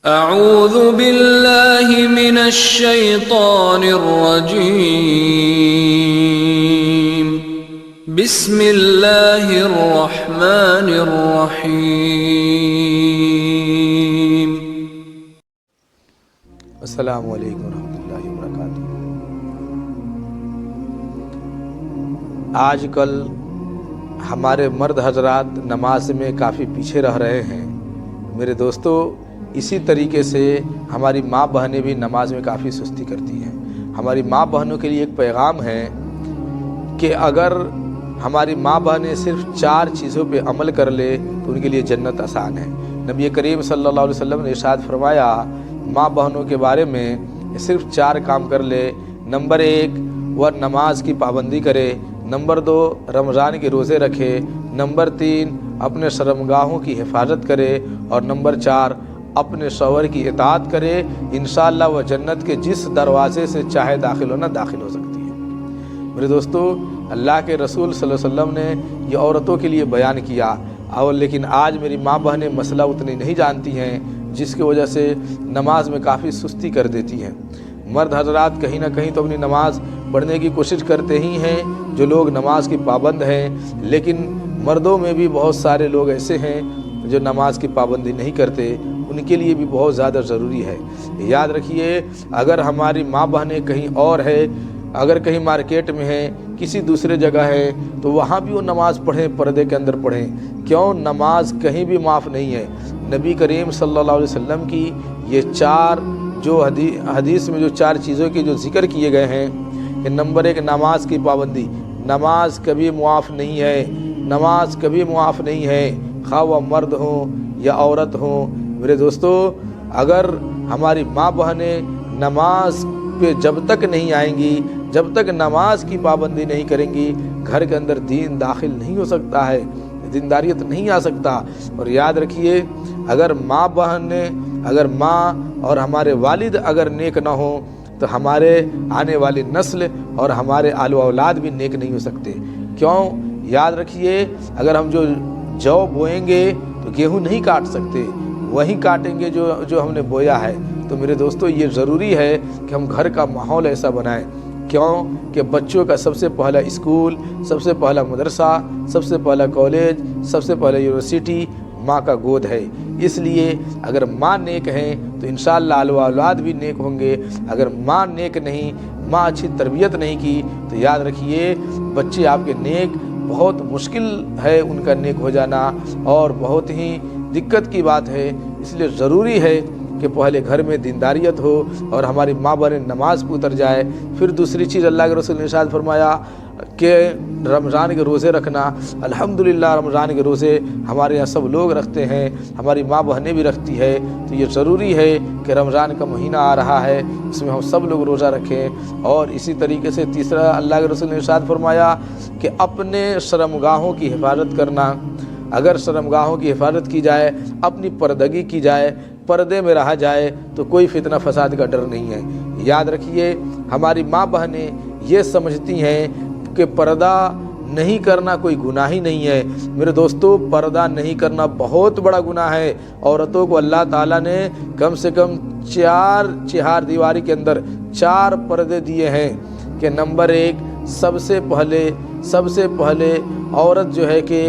اعوذ باللہ من الشیطان الرجیم بسم اللہ الرحمن الرحیم۔ السلام علیکم ورحمۃ اللہ وبرکاتہ۔ آج کل ہمارے مرد حضرات نماز میں کافی پیچھے رہ رہے ہیں۔ میرے دوستو، اسی طریقے سے ہماری ماں بہنیں بھی نماز میں کافی سستی کرتی ہیں۔ ہماری ماں بہنوں کے لیے ایک پیغام ہے کہ اگر ہماری ماں بہنیں صرف 4 چیزوں پہ عمل کر لے تو ان کے لیے جنت آسان ہے۔ نبی کریم صلی اللہ علیہ وسلم نے ارشاد فرمایا ماں بہنوں کے بارے میں، صرف 4 کام کر لے۔ نمبر 1، وہ نماز کی پابندی کرے۔ نمبر 2، رمضان کے روزے رکھے۔ نمبر 3، اپنے شرمگاہوں کی حفاظت کرے۔ اور نمبر 4، اپنے شوہر کی اطاعت کرے۔ انشاءاللہ وہ جنت کے جس دروازے سے چاہے داخل ہونا داخل ہو سکتی ہے۔ میرے دوستو، اللہ کے رسول صلی اللہ علیہ وسلم نے یہ عورتوں کے لیے بیان کیا، اور لیکن آج میری ماں بہنیں مسئلہ اتنی نہیں جانتی ہیں، جس کی وجہ سے نماز میں کافی سستی کر دیتی ہیں۔ مرد حضرات کہیں نہ کہیں تو اپنی نماز پڑھنے کی کوشش کرتے ہی ہیں، جو لوگ نماز کی پابند ہیں، لیکن مردوں میں بھی بہت سارے لوگ ایسے ہیں جو نماز کی پابندی نہیں کرتے۔ ان کے لیے بھی بہت زیادہ ضروری ہے۔ یاد رکھیے، اگر ہماری ماں بہنیں کہیں اور ہے، اگر کہیں مارکیٹ میں ہیں، کسی دوسرے جگہ ہے، تو وہاں بھی وہ نماز پڑھیں، پردے کے اندر پڑھیں۔ کیوں؟ نماز کہیں بھی معاف نہیں ہے۔ نبی کریم صلی اللہ علیہ وسلم کی یہ 4 جو حدیث میں جو 4 چیزوں کی جو ذکر کیے گئے ہیں کہ نمبر 1، نماز کی پابندی۔ نماز کبھی معاف نہیں ہے، نماز کبھی معاف نہیں ہے، خواہ وہ مرد ہوں یا عورت ہوں۔ میرے دوستو، اگر ہماری ماں بہنیں نماز پہ جب تک نہیں آئیں گی، جب تک نماز کی پابندی نہیں کریں گی، گھر کے اندر دین داخل نہیں ہو سکتا ہے، دینداریت نہیں آ سکتا۔ اور یاد رکھیے، اگر ماں اور ہمارے والد اگر نیک نہ ہوں تو ہمارے آنے والی نسل اور ہمارے آل و اولاد بھی نیک نہیں ہو سکتے۔ کیوں؟ یاد رکھیے، اگر ہم جو بوئیں گے تو گیہوں نہیں کاٹ سکتے، وہی کاٹیں گے جو ہم نے بویا ہے۔ تو میرے دوستو، یہ ضروری ہے کہ ہم گھر کا ماحول ایسا بنائیں۔ کیوں کہ بچوں کا سب سے پہلا اسکول، سب سے پہلا مدرسہ، سب سے پہلا کالج، سب سے پہلا یونیورسٹی ماں کا گود ہے۔ اس لیے اگر ماں نیک ہیں تو انشاءاللہ آل و اولاد بھی نیک ہوں گے۔ اگر ماں نیک نہیں، ماں اچھی تربیت نہیں کی، تو یاد رکھیے بچے آپ کے نیک بہت مشکل ہے ان کا نیک ہو جانا، اور بہت ہی دقت کی بات ہے۔ اس لیے ضروری ہے کہ پہلے گھر میں دینداریت ہو اور ہماری ماں بہنیں نماز پہ اتر جائے۔ پھر دوسری چیز اللہ کے رسول نے ارشاد فرمایا کہ رمضان کے روزے رکھنا۔ الحمدللہ رمضان کے روزے ہمارے یہاں سب لوگ رکھتے ہیں، ہماری ماں بہنیں بھی رکھتی ہے۔ تو یہ ضروری ہے کہ رمضان کا مہینہ آ رہا ہے، اس میں ہم سب لوگ روزہ رکھیں۔ اور اسی طریقے سے تیسرا اللہ کے رسول نے ارشاد فرمایا کہ اپنے شرمگاہوں کی حفاظت کرنا۔ اگر شرمگاہوں کی حفاظت کی جائے، اپنی پردگی کی جائے، پردے میں رہا جائے، تو کوئی فتنہ فساد کا ڈر نہیں ہے۔ یاد رکھیے، ہماری ماں بہنیں یہ سمجھتی ہیں کہ پردہ نہیں کرنا کوئی گناہ ہی نہیں ہے۔ میرے دوستو، پردہ نہیں کرنا بہت بڑا گناہ ہے۔ عورتوں کو اللہ تعالیٰ نے کم سے کم 4 چہار دیواری کے اندر 4 پردے دیے ہیں کہ نمبر 1، سب سے پہلے عورت جو ہے کہ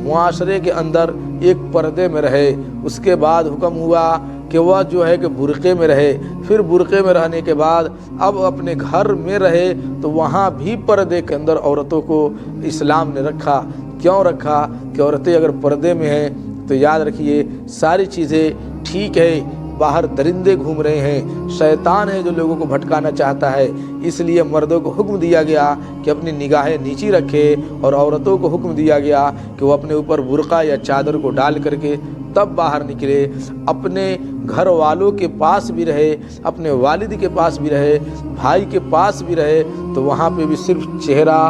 معاشرے کے اندر ایک پردے میں رہے۔ اس کے بعد حکم ہوا کہ وہ جو ہے کہ برقعے میں رہے۔ پھر برقعے میں رہنے کے بعد اب اپنے گھر میں رہے، تو وہاں بھی پردے کے اندر عورتوں کو اسلام نے رکھا۔ کیوں رکھا؟ کہ عورتیں اگر پردے میں ہیں تو یاد رکھیے ساری چیزیں ٹھیک ہے۔ باہر درندے گھوم رہے ہیں، شیطان ہے جو لوگوں کو بھٹکانا چاہتا ہے، اس لیے مردوں کو حکم دیا گیا کہ اپنی نگاہیں نیچی رکھے، اور عورتوں کو حکم دیا گیا کہ وہ اپنے اوپر برقع یا چادر کو ڈال کر کے تب باہر نکلے۔ اپنے گھر والوں کے پاس بھی رہے، اپنے والد کے پاس بھی رہے، بھائی کے پاس بھی رہے، تو وہاں پہ بھی صرف چہرہ،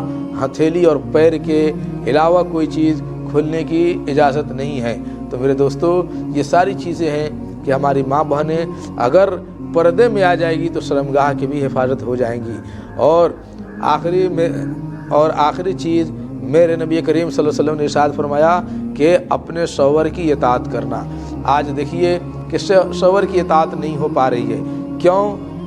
ہتھیلی اور پیر کے علاوہ کوئی چیز کھلنے کی اجازت نہیں ہے۔ تو میرے دوستو، یہ ساری چیزیں ہیں کہ ہماری ماں بہنیں اگر پردے میں آ جائے گی تو شرمگاہ کی بھی حفاظت ہو جائیں گی۔ اور آخری چیز میرے نبی کریم صلی اللہ علیہ وسلم نے ارشاد فرمایا کہ اپنے شوہر کی اطاعت کرنا۔ آج دیکھیے کہ شوہر کی اطاعت نہیں ہو پا رہی ہے۔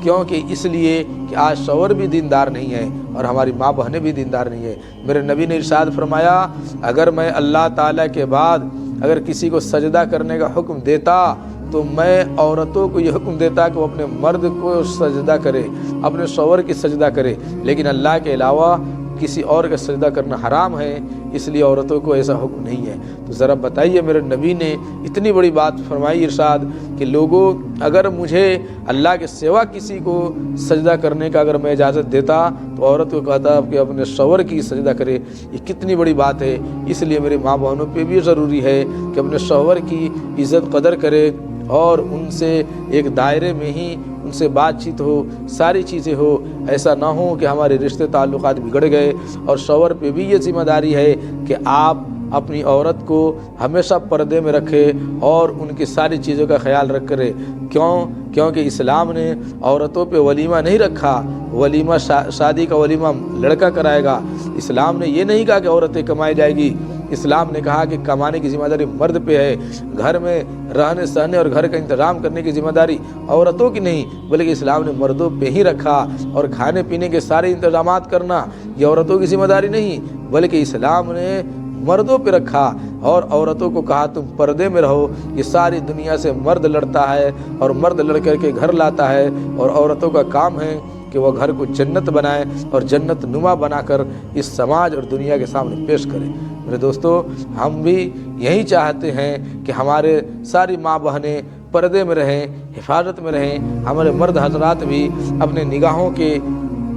کیونکہ اس لیے کہ آج شوہر بھی دیندار نہیں ہے اور ہماری ماں بہنیں بھی دیندار نہیں ہے۔ میرے نبی نے ارشاد فرمایا، اگر میں اللہ تعالیٰ کے بعد اگر کسی کو سجدہ کرنے کا حکم دیتا تو میں عورتوں کو یہ حکم دیتا کہ وہ اپنے مرد کو سجدہ کرے، اپنے شوہر کی سجدہ کرے، لیکن اللہ کے علاوہ کسی اور کا سجدہ کرنا حرام ہے، اس لیے عورتوں کو ایسا حکم نہیں ہے۔ تو ذرا بتائیے، میرے نبی نے اتنی بڑی بات فرمائی ارشاد کہ لوگوں، اگر مجھے اللہ کے سوا کسی کو سجدہ کرنے کا اگر میں اجازت دیتا تو عورت کو کہتا کہ اپنے شوہر کی سجدہ کرے۔ یہ کتنی بڑی بات ہے، اس لیے میرے ماں بہنوں پہ بھی ضروری ہے کہ اپنے شوہر کی عزت قدر کرے اور ان سے ایک دائرے میں ہی ان سے بات چیت ہو، ساری چیزیں ہو۔ ایسا نہ ہو کہ ہمارے رشتے تعلقات بگڑ گئے۔ اور شوہر پہ بھی یہ ذمہ داری ہے کہ آپ اپنی عورت کو ہمیشہ پردے میں رکھے اور ان کی ساری چیزوں کا خیال رکھ کرے۔ کیونکہ اسلام نے عورتوں پہ ولیمہ نہیں رکھا، ولیمہ شادی کا ولیمہ لڑکا کرائے گا۔ اسلام نے یہ نہیں کہا کہ عورتیں کمائی جائے گی، اسلام نے کہا کہ کمانے کی ذمہ داری مرد پہ ہے، گھر میں رہنے سہنے اور گھر کا انتظام کرنے کی ذمہ داری عورتوں کی نہیں، بلکہ اسلام نے مردوں پہ ہی رکھا۔ اور کھانے پینے کے سارے انتظامات کرنا یہ عورتوں کی ذمہ داری نہیں، بلکہ اسلام نے مردوں پہ رکھا اور عورتوں کو کہا تم پردے میں رہو۔ یہ ساری دنیا سے مرد لڑتا ہے اور مرد لڑ کر کے گھر لاتا ہے، اور عورتوں کا کام ہے کہ وہ گھر کو جنت بنائے اور جنت نما بنا کر اس سماج اور دنیا کے سامنے پیش کرے۔ میرے دوستو، ہم بھی یہی چاہتے ہیں کہ ہمارے ساری ماں بہنیں پردے میں رہیں، حفاظت میں رہیں، ہمارے مرد حضرات بھی اپنے نگاہوں کے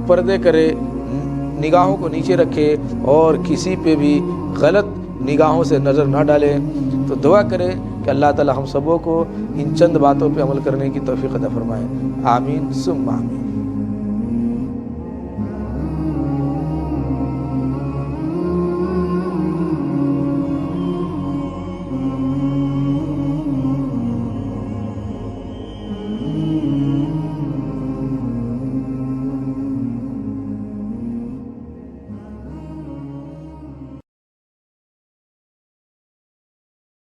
پردے کرے، نگاہوں کو نیچے رکھے اور کسی پہ بھی غلط نگاہوں سے نظر نہ ڈالیں۔ تو دعا کریں کہ اللہ تعالی ہم سبوں کو ان چند باتوں پہ عمل کرنے کی توفیق عطا فرمائے۔ آمین ثم آمین۔